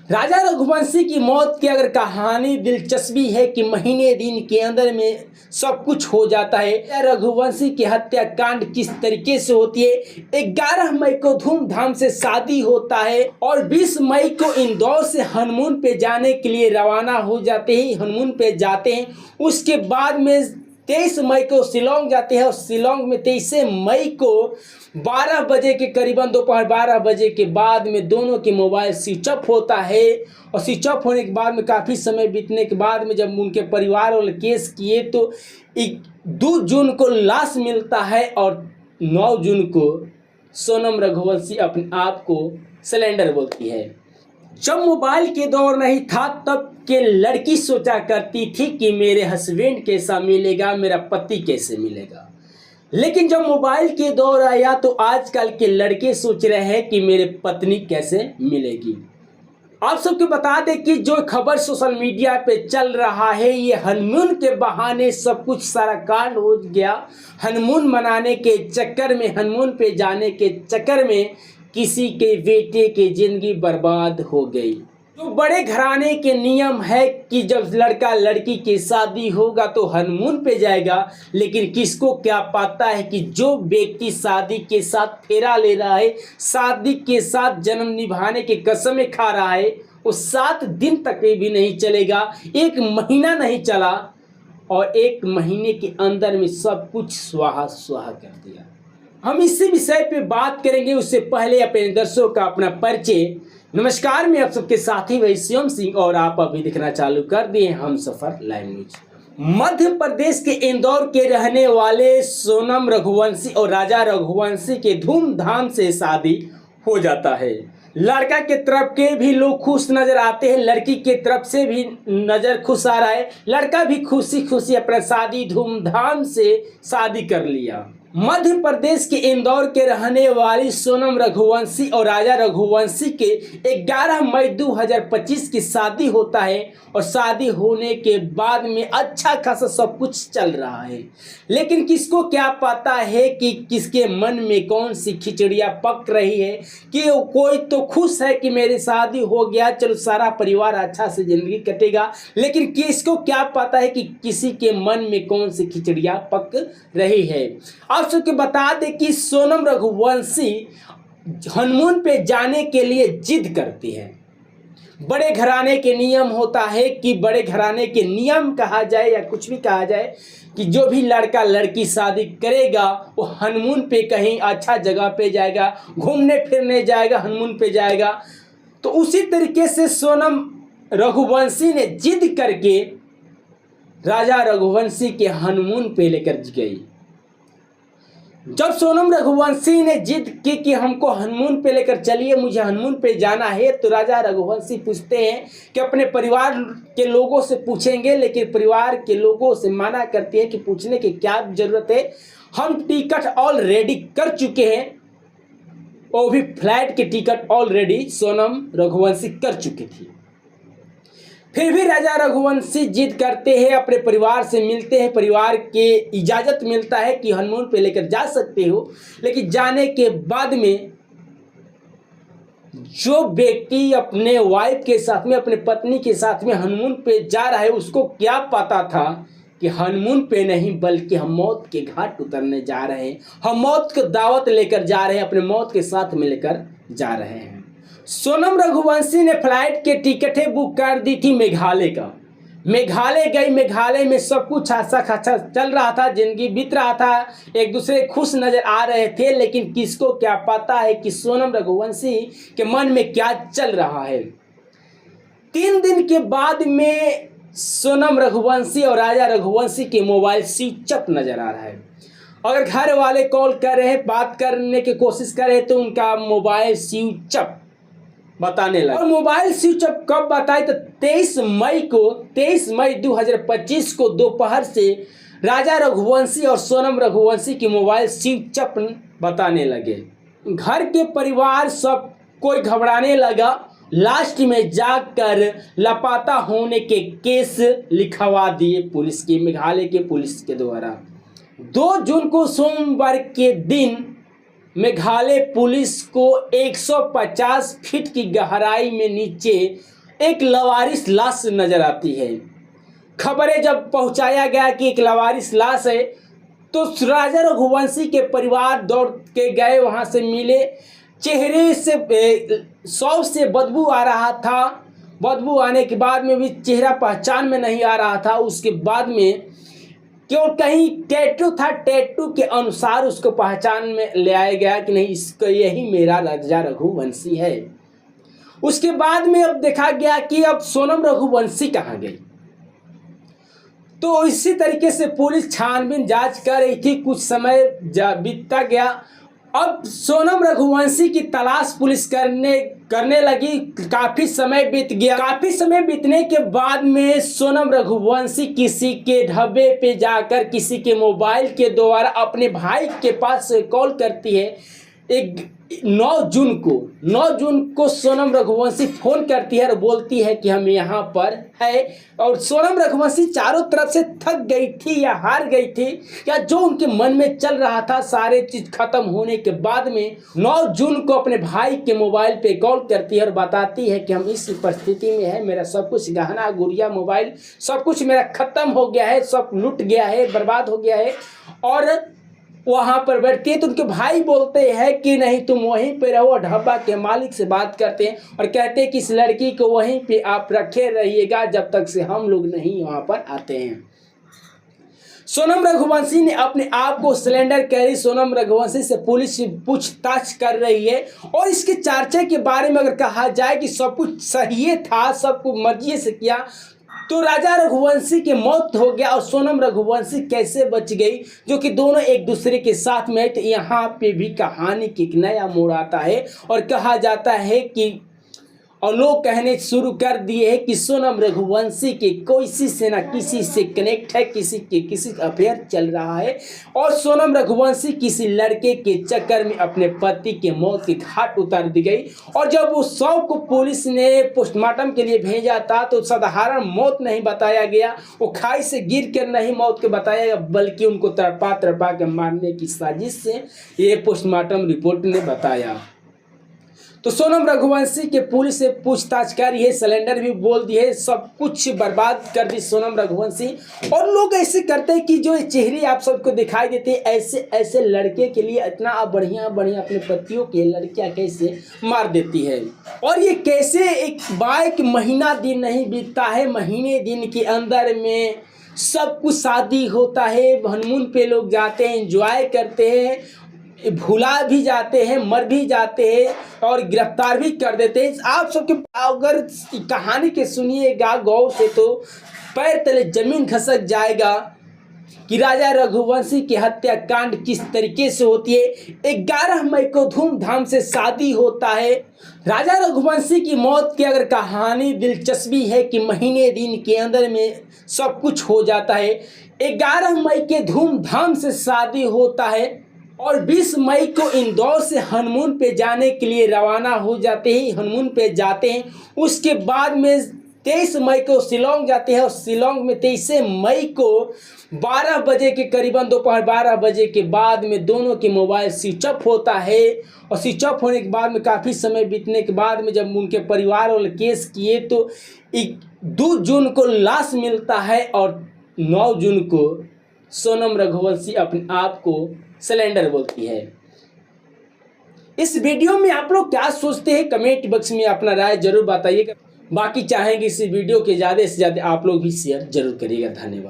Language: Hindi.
राजा रघुवंशी की मौत की अगर कहानी दिलचस्पी है कि महीने दिन के अंदर में सब कुछ हो जाता है। राजा रघुवंशी की हत्याकांड किस तरीके से होती है। 11 मई को धूमधाम से शादी होता है और 20 मई को इंदौर से हनीमून पे जाने के लिए रवाना हो जाते हैं, हनीमून पे जाते हैं। उसके बाद में 23 मई को शिलोंग जाते हैं और शिलोंग में 23 मई को 12 बजे के करीबन दोपहर 12 बजे के बाद में दोनों के मोबाइल स्विच ऑफ होता है। और स्विच ऑफ होने के बाद में काफ़ी समय बीतने के बाद में जब उनके परिवार वाले केस किए तो 2 जून को लाश मिलता है और 9 जून को सोनम रघुवंशी अपने आप को सिलेंडर बोलती है। जब मोबाइल के दौर नहीं था तब के लड़की सोचा करती थी कि मेरे हस्बैंड कैसा मिलेगा, मेरा पति कैसे मिलेगा। लेकिन जब मोबाइल के दौर आया तो आजकल के लड़के सोच रहे हैं कि मेरे पत्नी कैसे मिलेगी। आप सबको बता दें कि जो खबर सोशल मीडिया पे चल रहा है ये हनीमून के बहाने सब कुछ सारा कांड हो गया। हनीमून मनाने के चक्कर में, हनीमून पे जाने के चक्कर में किसी के बेटे की जिंदगी बर्बाद हो गई। जो बड़े घराने के नियम है कि जब लड़का लड़की की शादी होगा तो हनीमून पे जाएगा, लेकिन किसको क्या पता है कि जो व्यक्ति शादी के साथ फेरा ले रहा है, शादी के साथ जन्म निभाने की कसमें खा रहा है, वो 7 दिन तक भी नहीं चलेगा। 1 महीना नहीं चला और 1 महीने के अंदर में सब कुछ स्वाहा स्वाहा कर दिया। हम इसी विषय पे बात करेंगे, उससे पहले अपने दर्शकों का अपना परिचय। नमस्कार, मैं आप सबके साथी भाई शिवम सिंह और आप अभी देखना चालू कर दिए हमसफर लाइव न्यूज। मध्य प्रदेश के इंदौर के रहने वाले सोनम रघुवंशी और राजा रघुवंशी के धूमधाम से शादी हो जाता है। लड़का के तरफ के भी लोग खुश नजर आते हैं, लड़की के तरफ से भी नजर खुश आ रहा है। लड़का भी खुशी खुशी अपना शादी धूमधाम से शादी कर लिया। मध्य प्रदेश के इंदौर के रहने वाली सोनम रघुवंशी और राजा रघुवंशी के 11 मई 2025 की शादी होता है और शादी होने के बाद में अच्छा खासा सब कुछ चल रहा है। लेकिन किसको क्या पता है कि किसके मन में कौन सी खिचड़ियाँ पक रही है कि कोई तो खुश है कि मेरी शादी हो गया, चलो सारा परिवार अच्छा से जिंदगी कटेगा, लेकिन किसको क्या पता है कि किसी के मन में कौन सी खिचड़ियाँ पक रही है। आप सबको बता दें कि सोनम रघुवंशी हनीमून पे जाने के लिए जिद करती है। बड़े घराने के नियम होता है कि बड़े घराने के नियम कहा जाए या कुछ भी कहा जाए कि जो भी लड़का लड़की शादी करेगा वो हनीमून पे कहीं अच्छा जगह पे जाएगा, घूमने फिरने जाएगा, हनीमून पे जाएगा। तो उसी तरीके से सोनम रघुवंशी ने जिद करके राजा रघुवंशी के हनीमून पे लेकर गई। जब सोनम रघुवंशी ने जिद की कि हमको हनीमून पे लेकर चलिए, मुझे हनीमून पे जाना है, तो राजा रघुवंशी पूछते हैं कि अपने परिवार के लोगों से पूछेंगे, लेकिन परिवार के लोगों से मना करते हैं कि पूछने की क्या ज़रूरत है, हम टिकट ऑलरेडी कर चुके हैं। वो भी फ्लाइट की टिकट ऑलरेडी सोनम रघुवंशी कर चुकी थी। फिर भी राजा रघुवंशी जिद करते हैं, अपने परिवार से मिलते हैं, परिवार के इजाज़त मिलता है कि हनीमून पे लेकर जा सकते हो। लेकिन जाने के बाद में जो व्यक्ति अपने वाइफ के साथ में, अपने पत्नी के साथ में हनीमून पे जा रहा है, उसको क्या पता था कि हनीमून पे नहीं बल्कि हम मौत के घाट उतरने जा रहे हैं, हम मौत को दावत लेकर जा रहे हैं, अपने मौत के साथ में लेकर जा रहे हैं। सोनम रघुवंशी ने फ्लाइट के टिकटें बुक कर दी थी मेघालय का। मेघालय गई, मेघालय में सब कुछ अच्छा खासा चल रहा था, जिंदगी बीत रहा था, एक दूसरे खुश नजर आ रहे थे। लेकिन किसको क्या पता है कि सोनम रघुवंशी के मन में क्या चल रहा है। 3 दिन के बाद में सोनम रघुवंशी और राजा रघुवंशी के मोबाइल स्विच ऑफ नजर आ रहा है। अगर घर वाले कॉल कर रहे हैं, बात करने की कोशिश कर रहे हैं तो उनका मोबाइल स्विच ऑफ बताने लगा। और मोबाइल स्विच ऑफ कब बताए तो 23 मई 2025 को दोपहर से राजा रघुवंशी और सोनम रघुवंशी की मोबाइल स्विच ऑफ बताने लगे। घर के परिवार सब कोई घबराने लगा। लास्ट में जाकर लापता होने के केस लिखवा दिए पुलिस की, मेघालय के पुलिस के द्वारा। 2 जून को सोमवार के दिन मेघालय पुलिस को 150 फीट की गहराई में नीचे एक लावारिस लाश नजर आती है। खबरें जब पहुंचाया गया कि एक लावारिस लाश है तो राजा रघुवंशी के परिवार दौड़ के गए, वहां से मिले। चेहरे से शव से बदबू आ रहा था। बदबू आने के बाद में भी चेहरा पहचान में नहीं आ रहा था। उसके बाद में क्यों कहीं टैटू था, टैटू के अनुसार उसको पहचान में ले आया गया कि नहीं, इसका यही मेरा राजा रघुवंशी है। उसके बाद में अब देखा गया कि अब सोनम रघुवंशी कहाँ गई। तो इसी तरीके से पुलिस छानबीन जांच कर रही थी। कुछ समय बीतता गया। अब सोनम रघुवंशी की तलाश पुलिस करने लगी। काफ़ी समय बीत गया। काफ़ी समय बीतने के बाद में सोनम रघुवंशी किसी के ढाबे पे जाकर किसी के मोबाइल के द्वारा अपने भाई के पास कॉल करती है। 9 जून को सोनम रघुवंशी फ़ोन करती है और बोलती है कि हम यहाँ पर है। और सोनम रघुवंशी चारों तरफ से थक गई थी या हार गई थी, या जो उनके मन में चल रहा था सारे चीज़ खत्म होने के बाद में 9 जून को अपने भाई के मोबाइल पे कॉल करती है और बताती है कि हम इस परिस्थिति में है, मेरा सब कुछ गहना गुड़िया मोबाइल सब कुछ मेरा ख़त्म हो गया है, सब लुट गया है, बर्बाद हो गया है। और वहाँ पर बैठती है तो उनके भाई बोलते हैं कि नहीं, तुम वहीं पे रहो। ढाबा के मालिक से बात करते हैं और कहते हैं कि इस लड़की को वहीं पे आप रखे रहिएगा जब तक से हम लोग नहीं वहाँ पर आते हैं। सोनम रघुवंशी ने अपने आप को सिलेंडर कैरी सोनम रघुवंशी से पुलिस पूछताछ कर रही है। और इसके चर्चे के बारे में अगर कहा जाए कि सब कुछ सही था, सब कुछ मर्जी से किया, तो राजा रघुवंशी की मौत हो गया और सोनम रघुवंशी कैसे बच गई, जो कि दोनों एक दूसरे के साथ में। तो यहाँ पे भी कहानी की एक नया मोड़ आता है और कहा जाता है कि और लोग कहने शुरू कर दिए हैं कि सोनम रघुवंशी के किसी से ना किसी से कनेक्ट है, किसी अफेयर चल रहा है। और सोनम रघुवंशी किसी लड़के के चक्कर में अपने पति के मौत के घाट उतार दी गई। और जब उस शव को पुलिस ने पोस्टमार्टम के लिए भेजा था तो साधारण मौत नहीं बताया गया, वो खाई से गिर कर नहीं मौत के बताया गया, बल्कि उनको तड़पा के मारने की साजिश से ये पोस्टमार्टम रिपोर्ट ने बताया। तो सोनम रघुवंशी के पुलिस से पूछताछ कर रही है, सिलेंडर भी बोल दिए, सब कुछ बर्बाद कर दी सोनम रघुवंशी। और लोग ऐसे करते हैं कि जो चेहरे आप सबको दिखाई देते हैं, ऐसे लड़के के लिए इतना बढ़िया अपने पतियों के लड़कियां कैसे मार देती है। और ये कैसे एक महीना दिन नहीं बीतता है, महीने दिन के अंदर में सब कुछ शादी होता है, हनीमून पे लोग जाते हैं, एंजॉय करते हैं, भुला भी जाते हैं, मर भी जाते हैं और गिरफ्तार भी कर देते हैं। आप सबके अगर कहानी के सुनिएगा गौर से तो पैर तले जमीन खसक जाएगा कि राजा रघुवंशी की हत्याकांड किस तरीके से होती है। 11 मई को धूमधाम से शादी होता है। राजा रघुवंशी की मौत की अगर कहानी दिलचस्पी है कि महीने दिन के अंदर में सब कुछ हो जाता है। 11 मई के धूमधाम से शादी होता है और 20 मई को इंदौर से हनीमून पे जाने के लिए रवाना हो जाते हैं, हनीमून पे जाते हैं। उसके बाद में 23 मई को शिलोंग जाते हैं और शिलोंग में 23 मई को 12 बजे के करीबन, दोपहर 12 बजे के बाद में दोनों के मोबाइल स्विच ऑफ होता है। और स्विच ऑफ होने के बाद में काफ़ी समय बीतने के बाद में जब उनके परिवार वाले केस किए तो 2 जून को लाश मिलता है और 9 जून को सोनम रघुवंशी अपने आप को सिलेंडर बोलती है। इस वीडियो में आप लोग क्या सोचते हैं, कमेंट बॉक्स में अपना राय जरूर बताइएगा। बाकी चाहेंगे इस वीडियो के ज़्यादा से ज़्यादा आप लोग भी शेयर जरूर करिएगा। धन्यवाद।